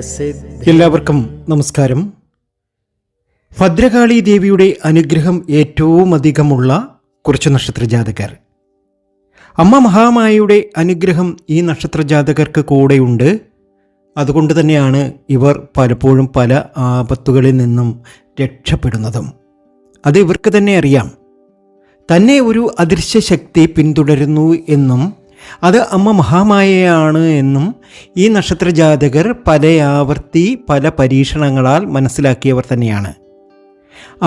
എല്ലാവർക്കും നമസ്കാരം. ഭദ്രകാളി ദേവിയുടെ അനുഗ്രഹം ഏറ്റവും അധികമുള്ള കുറച്ച് നക്ഷത്രജാതകർ. അമ്മ മഹാമായയുടെ അനുഗ്രഹം ഈ നക്ഷത്രജാതകർക്ക് കൂടെയുണ്ട്. അതുകൊണ്ട് തന്നെയാണ് ഇവർ പലപ്പോഴും പല ആപത്തുകളിൽ നിന്നും രക്ഷപ്പെടുന്നതും. അത് ഇവർക്ക് തന്നെ അറിയാം. തന്നെ ഒരു അദൃശ്യ ശക്തി പിന്തുടരുന്നു എന്നും അത് അമ്മ മഹാമായയാണ് എന്നും ഈ നക്ഷത്രജാതകർ പല ആവർത്തി പല പരീക്ഷണങ്ങളാൽ മനസ്സിലാക്കിയവർ തന്നെയാണ്.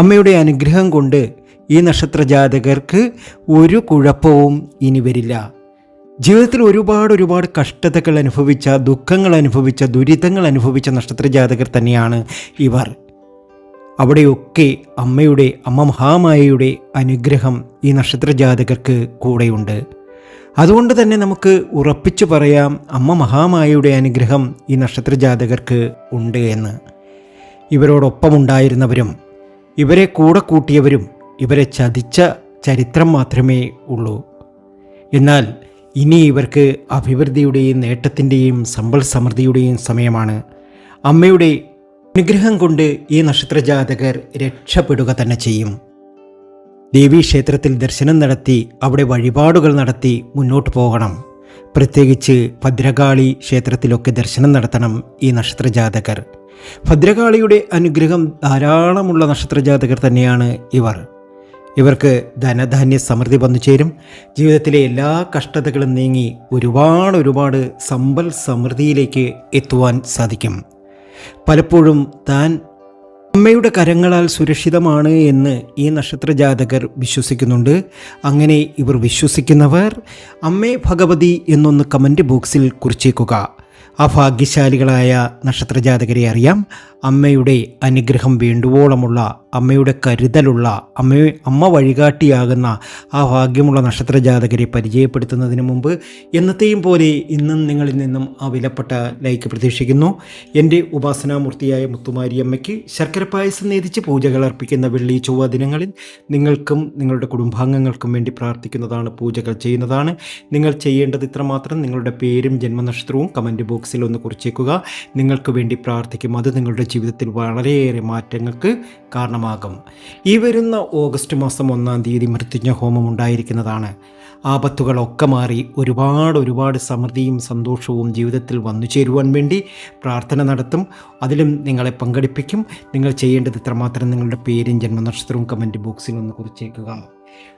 അമ്മയുടെ അനുഗ്രഹം കൊണ്ട് ഈ നക്ഷത്രജാതകർക്ക് ഒരു കുഴപ്പവും ഇനി വരില്ല. ജീവിതത്തിൽ ഒരുപാട് കഷ്ടതകൾ അനുഭവിച്ച, ദുഃഖങ്ങൾ അനുഭവിച്ച, ദുരിതങ്ങൾ അനുഭവിച്ച നക്ഷത്രജാതകർ തന്നെയാണ് ഇവർ. അവിടെയൊക്കെ അമ്മ മഹാമായയുടെ അനുഗ്രഹം ഈ നക്ഷത്രജാതകർക്ക് കൂടെയുണ്ട്. അതുകൊണ്ട് തന്നെ നമുക്ക് ഉറപ്പിച്ചു പറയാം, അമ്മ മഹാമായയുടെ അനുഗ്രഹം ഈ നക്ഷത്രജാതകർക്ക് ഉണ്ട് എന്ന്. ഇവരോടൊപ്പമുണ്ടായിരുന്നവരും ഇവരെ കൂടെ കൂട്ടിയവരും ഇവരെ ചതിച്ച ചരിത്രം മാത്രമേ ഉള്ളൂ. എന്നാൽ ഇനി ഇവർക്ക് അഭിവൃദ്ധിയുടെയും നേട്ടത്തിൻ്റെയും സമ്പൽ സമൃദ്ധിയുടെയും സമയമാണ്. അമ്മയുടെ അനുഗ്രഹം കൊണ്ട് ഈ നക്ഷത്രജാതകർ രക്ഷപ്പെടുക തന്നെ ചെയ്യും. ദേവീക്ഷേത്രത്തിൽ ദർശനം നടത്തി അവിടെ വഴിപാടുകൾ നടത്തി മുന്നോട്ട് പോകണം. പ്രത്യേകിച്ച് ഭദ്രകാളി ക്ഷേത്രത്തിലൊക്കെ ദർശനം നടത്തണം ഈ നക്ഷത്രജാതകർ. ഭദ്രകാളിയുടെ അനുഗ്രഹം ധാരാളമുള്ള നക്ഷത്രജാതകർ തന്നെയാണ് ഇവർ. ഇവർക്ക് ധനധാന്യ സമൃദ്ധി വന്നു ചേരും. ജീവിതത്തിലെ എല്ലാ കഷ്ടതകളും നീങ്ങി ഒരുപാട് സമ്പൽ സമൃദ്ധിയിലേക്ക് എത്തുവാൻ സാധിക്കും. പലപ്പോഴും താൻ അമ്മയുടെ കരങ്ങളാൽ സുരക്ഷിതമാണ് എന്ന് ഈ നക്ഷത്രജാതകർ വിശ്വസിക്കുന്നുണ്ട്. അങ്ങനെ ഇവർ വിശ്വസിക്കുന്നവർ അമ്മേ ഭഗവതി എന്നൊന്ന് കമൻറ്റ് ബോക്സിൽ കുറിച്ചേക്കുക. ആ ഭാഗ്യശാലികളായ നക്ഷത്രജാതകരെ അറിയാം. അമ്മയുടെ അനുഗ്രഹം വേണ്ടുവോളമുള്ള, അമ്മയുടെ കരുതലുള്ള, അമ്മ വഴികാട്ടിയാകുന്ന ആ ഭാഗ്യമുള്ള നക്ഷത്രജാതകരെ പരിചയപ്പെടുത്തുന്നതിന് മുമ്പ് എന്നത്തെയും പോലെ ഇന്നും നിങ്ങളിൽ നിന്നും ആ വിലപ്പെട്ട ലൈക്ക് പ്രതീക്ഷിക്കുന്നു. എൻ്റെ ഉപാസനാമൂർത്തിയായ മുത്തുമാരിയമ്മയ്ക്ക് ശർക്കര പായസം നേതിച്ച് പൂജകൾ അർപ്പിക്കുന്ന വെള്ളി ചൊവ്വ ദിനങ്ങളിൽ നിങ്ങൾക്കും നിങ്ങളുടെ കുടുംബാംഗങ്ങൾക്കും വേണ്ടി പ്രാർത്ഥിക്കുന്നതാണ്, പൂജകൾ ചെയ്യുന്നതാണ്. നിങ്ങൾ ചെയ്യേണ്ടത് ഇത്രമാത്രം: നിങ്ങളുടെ പേരും ജന്മനക്ഷത്രവും കമൻറ്റ് ബോക്സിൽ ഒന്ന് കുറിച്ചേക്കുക. നിങ്ങൾക്ക് വേണ്ടി പ്രാർത്ഥിക്കും. അത് നിങ്ങളുടെ ജീവിതത്തിൽ വളരെയേറെ മാറ്റങ്ങൾക്ക് കാരണമാകും. ഈ വരുന്ന ഓഗസ്റ്റ് മാസം 1-ാം തീയതി മൃത്യുഞ്ജയ ഹോമം ഉണ്ടായിരിക്കുന്നതാണ്. ആപത്തുകളൊക്കെ മാറി ഒരുപാട് സമൃദ്ധിയും സന്തോഷവും ജീവിതത്തിൽ വന്നു ചേരുവാൻ വേണ്ടി പ്രാർത്ഥന നടത്തും. അതിലും നിങ്ങളെ പങ്കെടുപ്പിക്കും. നിങ്ങൾ ചെയ്യേണ്ടത് ഇത്രമാത്രം: നിങ്ങളുടെ പേരും ജന്മനക്ഷത്രവും കമൻറ്റ് ബോക്സിൽ ഒന്ന് കുറിച്ചേക്കുക.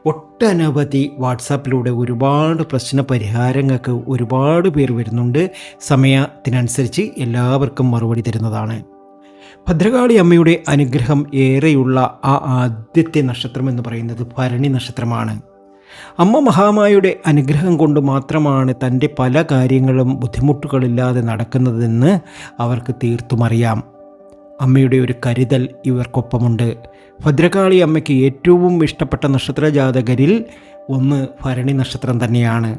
ഒട്ടനവധി വാട്സാപ്പിലൂടെ ഒരുപാട് പ്രശ്ന പരിഹാരങ്ങൾക്ക് ഒരുപാട് പേർ വരുന്നുണ്ട്. സമയത്തിനനുസരിച്ച് എല്ലാവർക്കും മറുപടി തരുന്നതാണ്. ഭദ്രകാളി അമ്മയുടെ അനുഗ്രഹം ഏറെയുള്ള ആ ആദ്യത്തെ നക്ഷത്രം എന്ന് പറയുന്നത് ഭരണി നക്ഷത്രമാണ്. അമ്മ മഹാമായയുടെ അനുഗ്രഹം കൊണ്ട് മാത്രമാണ് തൻ്റെ പല കാര്യങ്ങളും ബുദ്ധിമുട്ടുകളില്ലാതെ നടക്കുന്നതെന്ന് അവർക്ക് തീർത്തും അറിയാം. അമ്മയുടെ ഒരു കരുതൽ ഇവർക്കൊപ്പമുണ്ട്. ഭദ്രകാളി അമ്മയ്ക്ക് ഏറ്റവും ഇഷ്ടപ്പെട്ട നക്ഷത്രജാതകരിൽ ഒന്ന് ഭരണി നക്ഷത്രം തന്നെയാണ്.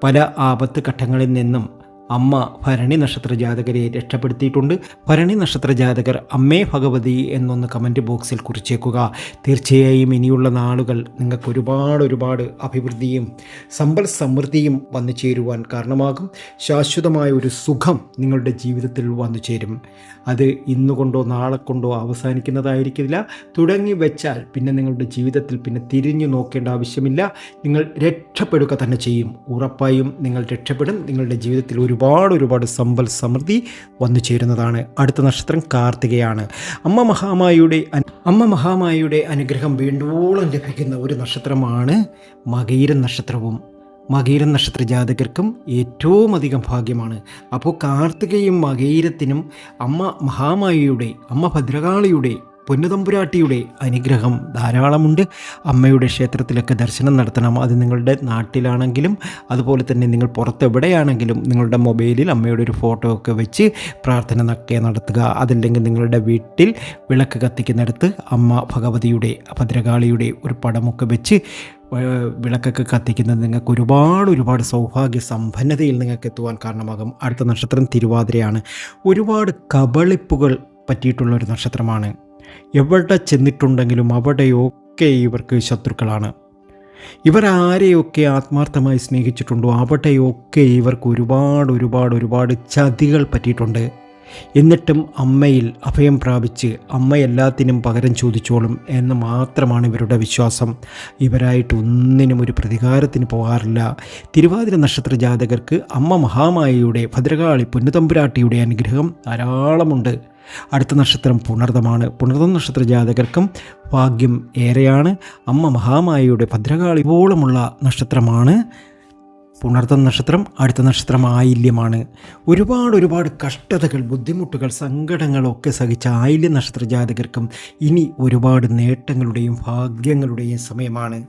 പല ആപത്ത് ഘട്ടങ്ങളിൽ നിന്നും അമ്മ ഭരണി നക്ഷത്ര ജാതകരെ രക്ഷപ്പെടുത്തിയിട്ടുണ്ട്. ഭരണി നക്ഷത്ര ജാതകർ അമ്മേ ഭഗവതി എന്നൊന്ന് കമൻറ്റ് ബോക്സിൽ കുറിച്ചേക്കുക. തീർച്ചയായും ഇനിയുള്ള നാളുകൾ നിങ്ങൾക്ക് ഒരുപാട് അഭിവൃദ്ധിയും സമ്പൽ സമൃദ്ധിയും വന്നു ചേരുവാൻ കാരണമാകും. ശാശ്വതമായ ഒരു സുഖം നിങ്ങളുടെ ജീവിതത്തിൽ വന്നു ചേരും. അത് ഇന്നുകൊണ്ടോ നാളെ കൊണ്ടോ അവസാനിക്കുന്നതായിരിക്കില്ല. തുടങ്ങി വെച്ചാൽ പിന്നെ നിങ്ങളുടെ ജീവിതത്തിൽ പിന്നെ തിരിഞ്ഞു നോക്കേണ്ട ആവശ്യമില്ല. നിങ്ങൾ രക്ഷപ്പെടുക തന്നെ ചെയ്യും. ഉറപ്പായും നിങ്ങൾ രക്ഷപ്പെടും. നിങ്ങളുടെ ജീവിതത്തിൽ ഒരുപാട് സമ്പൽ സമൃദ്ധി വന്നു ചേരുന്നതാണ്. അടുത്ത നക്ഷത്രം കാർത്തികയാണ്. അമ്മ മഹാമായയുടെ അനുഗ്രഹം വേണ്ടുവോളം ലഭിക്കുന്ന ഒരു നക്ഷത്രമാണ് മകയിരം നക്ഷത്രവും. മകയിരം നക്ഷത്ര ജാതകർക്കും ഏറ്റവും അധികം ഭാഗ്യമാണ്. അപ്പോൾ കാർത്തികയും മകയിരത്തിനും അമ്മ മഹാമായയുടെ, അമ്മ ഭദ്രകാളിയുടെ, പൊന്നുതമ്പുരാട്ടിയുടെ അനുഗ്രഹം ധാരാളമുണ്ട്. അമ്മയുടെ ക്ഷേത്രത്തിലൊക്കെ ദർശനം നടത്തണം. അത് നിങ്ങളുടെ നാട്ടിലാണെങ്കിലും അതുപോലെ തന്നെ നിങ്ങൾ പുറത്തെവിടെയാണെങ്കിലും നിങ്ങളുടെ മൊബൈലിൽ അമ്മയുടെ ഒരു ഫോട്ടോ ഒക്കെ വെച്ച് പ്രാർത്ഥന ഒക്കെ നടത്തുക. അതല്ലെങ്കിൽ നിങ്ങളുടെ വീട്ടിൽ വിളക്ക് കത്തിക്കുന്നിടത്ത് അമ്മ ഭഗവതിയുടെ, ഭദ്രകാളിയുടെ ഒരു പടമൊക്കെ വെച്ച് വിളക്കൊക്കെ കത്തിക്കുന്നത് നിങ്ങൾക്ക് ഒരുപാട് സൗഭാഗ്യ സമ്പന്നതയിൽ നിങ്ങൾക്ക് എത്തുവാൻ കാരണമാകും. അടുത്ത നക്ഷത്രം തിരുവാതിരയാണ്. ഒരുപാട് കബളിപ്പുകൾ പറ്റിയിട്ടുള്ളൊരു നക്ഷത്രമാണ്. എവിടെ ചെന്നിട്ടുണ്ടെങ്കിലും അവിടെയൊക്കെ ഇവർക്ക് ശത്രുക്കളാണ്. ഇവർ ആരെയൊക്കെ ആത്മാർത്ഥമായി സ്നേഹിച്ചിട്ടുണ്ടോ അവിടെയൊക്കെ ഇവർക്ക് ഒരുപാട് ചതികൾ പറ്റിയിട്ടുണ്ട്. എന്നിട്ടും അമ്മയിൽ അഭയം പ്രാപിച്ച് അമ്മ എല്ലാത്തിനും പകരം ചോദിച്ചോളും എന്ന് മാത്രമാണ് ഇവരുടെ വിശ്വാസം. ഇവരായിട്ട് ഒന്നിനും ഒരു പ്രതികാരത്തിന് പോകാറില്ല. തിരുവാതിര നക്ഷത്ര ജാതകർക്ക് അമ്മ മഹാമായയുടെ, ഭദ്രകാളി പൊന്നുതമ്പുരാട്ടിയുടെ അനുഗ്രഹം ധാരാളമുണ്ട്. അടുത്ത നക്ഷത്രം പുണർതമാണ്. പുണർതം നക്ഷത്ര ജാതകർക്കും ഭാഗ്യം ഏറെയാണ്. അമ്മ മഹാമായയുടെ, ഭദ്രകാളിയോളമുള്ള നക്ഷത്രമാണ് പുണർതം നക്ഷത്രം. അടുത്ത നക്ഷത്രം ആയില്യമാണ്. ഒരുപാട് കഷ്ടതകൾ, ബുദ്ധിമുട്ടുകൾ, സങ്കടങ്ങളൊക്കെ സഹിച്ച ആയില്യ നക്ഷത്ര ജാതകർക്കും ഇനി ഒരുപാട് നേട്ടങ്ങളുടെയും ഭാഗ്യങ്ങളുടെയും സമയമാണ്.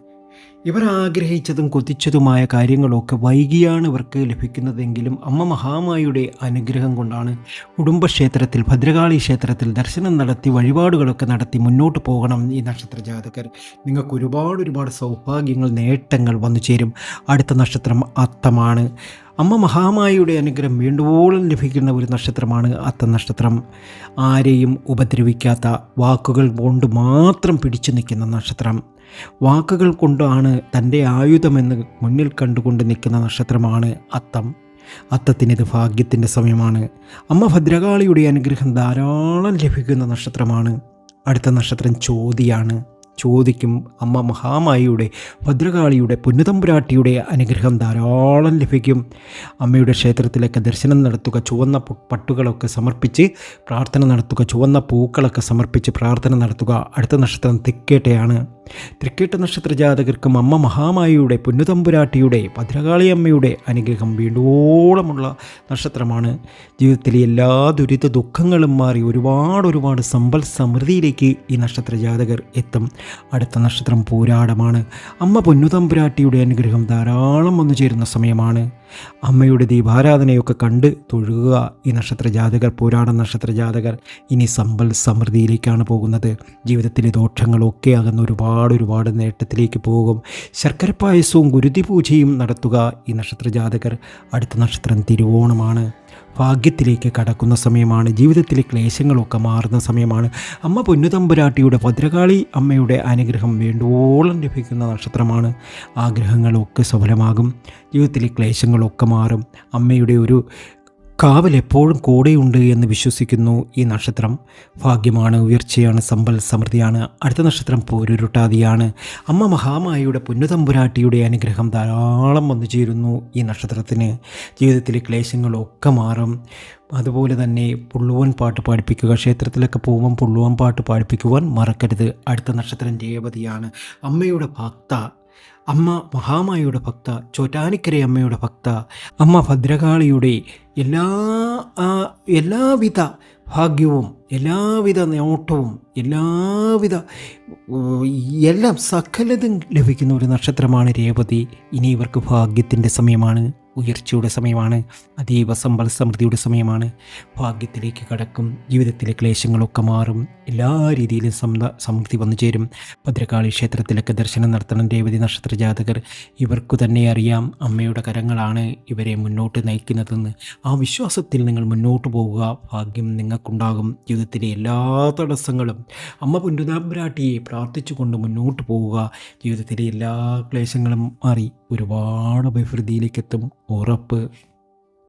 ഇവർ ആഗ്രഹിച്ചതും കൊതിച്ചതുമായ കാര്യങ്ങളൊക്കെ വൈകിയാണ് ഇവർക്ക് ലഭിക്കുന്നതെങ്കിലും അമ്മ മഹാമായുടെ അനുഗ്രഹം കൊണ്ടാണ്. കുടുംബക്ഷേത്രത്തിൽ, ഭദ്രകാളി ക്ഷേത്രത്തിൽ ദർശനം നടത്തി വഴിപാടുകളൊക്കെ നടത്തി മുന്നോട്ട് പോകണം ഈ നക്ഷത്ര ജാതകർ. നിങ്ങൾക്ക് ഒരുപാട് സൗഭാഗ്യങ്ങൾ, നേട്ടങ്ങൾ വന്നു ചേരും. അടുത്ത നക്ഷത്രം അത്തമാണ്. അമ്മ മഹാമായുടെ അനുഗ്രഹം വേണ്ടുവോളം ലഭിക്കുന്ന ഒരു നക്ഷത്രമാണ് അത്ത നക്ഷത്രം. ആരെയും ഉപദ്രവിക്കാത്ത, വാക്കുകൾ കൊണ്ട് മാത്രം പിടിച്ചു നിൽക്കുന്ന നക്ഷത്രം. വാക്കുകൾ കൊണ്ടാണ് തൻ്റെ ആയുധമെന്ന് മുന്നിൽ കണ്ടുകൊണ്ട് നിൽക്കുന്ന നക്ഷത്രമാണ് അത്തം. അത്തത്തിനിത് ഭാഗ്യത്തിൻ്റെ സമയമാണ്. അമ്മ ഭദ്രകാളിയുടെ അനുഗ്രഹം ധാരാളം ലഭിക്കുന്ന നക്ഷത്രമാണ്. അടുത്ത നക്ഷത്രം ചോതിയാണ്. ചോദിക്കും അമ്മ മഹാമായിയുടെ, ഭദ്രകാളിയുടെ, പൊന്നുതമ്പുരാട്ടിയുടെ അനുഗ്രഹം ധാരാളം ലഭിക്കും. അമ്മയുടെ ക്ഷേത്രത്തിലൊക്കെ ദർശനം നടത്തുക, ചുവന്ന പട്ടുകളൊക്കെ സമർപ്പിച്ച് പ്രാർത്ഥന നടത്തുക, ചുവന്ന പൂക്കളൊക്കെ സമർപ്പിച്ച് പ്രാർത്ഥന നടത്തുക. അടുത്ത നക്ഷത്രം തൃക്കേട്ടയാണ്. തൃക്കേട്ട നക്ഷത്ര ജാതകർക്കും അമ്മ മഹാമായിയുടെ, പൊന്നുതമ്പുരാട്ടിയുടെ, ഭദ്രകാളി അമ്മയുടെ അനുഗ്രഹം വീണ്ടോളമുള്ള നക്ഷത്രമാണ്. ജീവിതത്തിലെ എല്ലാ ദുരിത ദുഃഖങ്ങളും മാറി ഒരുപാട് സമ്പൽ സമൃദ്ധിയിലേക്ക് ഈ നക്ഷത്ര ജാതകർ എത്തും. അടുത്ത നക്ഷത്രം പൂരാടമാണ്. അമ്മ പൊന്നുതമ്പുരാട്ടിയുടെ അനുഗ്രഹം ധാരാളം വന്നു ചേരുന്ന സമയമാണ്. അമ്മയുടെ ദീപാരാധനയൊക്കെ കണ്ട് തൊഴുക ഈ നക്ഷത്ര ജാതകർ, പൂരാട നക്ഷത്ര ജാതകർ. ഇനി സമ്പൽ സമൃദ്ധിയിലേക്കാണ് പോകുന്നത്. ജീവിതത്തിലെ ദോഷങ്ങളൊക്കെ അകന്ന് ഒരുപാട് നേട്ടത്തിലേക്ക് പോകും. ശർക്കര പായസവും ഗുരുതി പൂജയും നടത്തുക ഈ നക്ഷത്ര ജാതകർ. അടുത്ത നക്ഷത്രം തിരുവോണമാണ്. ഭാഗ്യത്തിലേക്ക് കടക്കുന്ന സമയമാണ്. ജീവിതത്തിലെ ക്ലേശങ്ങളൊക്കെ മാറുന്ന സമയമാണ്. അമ്മ പൊന്നുതമ്പുരാട്ടിയുടെ, ഭദ്രകാളി അമ്മയുടെ അനുഗ്രഹം വേണ്ടോളം ലഭിക്കുന്ന നക്ഷത്രമാണ്. ആഗ്രഹങ്ങളൊക്കെ സഫലമാകും. ജീവിതത്തിലെ ക്ലേശങ്ങളൊക്കെ മാറും. അമ്മയുടെ ഒരു കാവൽ എപ്പോഴും കൂടെയുണ്ട് എന്ന് വിശ്വസിക്കുന്നു ഈ നക്ഷത്രം. ഭാഗ്യമാണ്, ഉയർച്ചയാണ്, സമ്പൽ സമൃദ്ധിയാണ്. അടുത്ത നക്ഷത്രം പോരുരുട്ടാതിയാണ്. അമ്മ മഹാമായയുടെ, പൊന്നുതമ്പുരാട്ടിയുടെ അനുഗ്രഹം ധാരാളം വന്നു ചേരുന്നു ഈ നക്ഷത്രത്തിന്. ജീവിതത്തിലെ ക്ലേശങ്ങളൊക്കെ മാറും. അതുപോലെ തന്നെ പുള്ളുവൻ പാട്ട് പാടിപ്പിക്കുക. ക്ഷേത്രത്തിലൊക്കെ പോകുമ്പം പുള്ളുവൻ പാട്ട് പാടിപ്പിക്കുവാൻ മറക്കരുത്. അടുത്ത നക്ഷത്രം രേവതിയാണ്. അമ്മയുടെ ഭക്ത, അമ്മ മഹാമായുടെ ഭക്ത, ചോറ്റാനിക്കര അമ്മയുടെ ഭക്ത, അമ്മ ഭദ്രകാളിയുടെ എല്ലാവിധ ഭാഗ്യവും, എല്ലാവിധ നേട്ടവും, എല്ലാം സകലതും ലഭിക്കുന്ന ഒരു നക്ഷത്രമാണ് രേവതി. ഇനി ഇവർക്ക് ഭാഗ്യത്തിൻ്റെ സമയമാണ്, ഉയർച്ചയുടെ സമയമാണ്, അതീവ സമ്പൽ സമൃദ്ധിയുടെ സമയമാണ്. ഭാഗ്യത്തിലേക്ക് കടക്കും. ജീവിതത്തിലെ ക്ലേശങ്ങളൊക്കെ മാറും. എല്ലാ രീതിയിലും സമൃദ്ധി വന്നു ചേരും. ഭദ്രകാളി ക്ഷേത്രത്തിലൊക്കെ ദർശനം നടത്തണം രേവതി നക്ഷത്ര ജാതകർ. ഇവർക്കു തന്നെ അറിയാം അമ്മയുടെ കരങ്ങളാണ് ഇവരെ മുന്നോട്ട് നയിക്കുന്നതെന്ന്. ആ വിശ്വാസത്തിൽ നിങ്ങൾ മുന്നോട്ട് പോവുക. ഭാഗ്യം നിങ്ങൾക്കുണ്ടാകും. ജീവിതത്തിലെ എല്ലാ തടസ്സങ്ങളും അമ്മ പൊന്നുതമ്പുരാട്ടിയെ പ്രാർത്ഥിച്ചുകൊണ്ട് മുന്നോട്ട് പോവുക. ജീവിതത്തിലെ എല്ലാ ക്ലേശങ്ങളും മാറി ഒരുപാട് അഭിവൃദ്ധിയിലേക്കെത്തും, ഉറപ്പ്.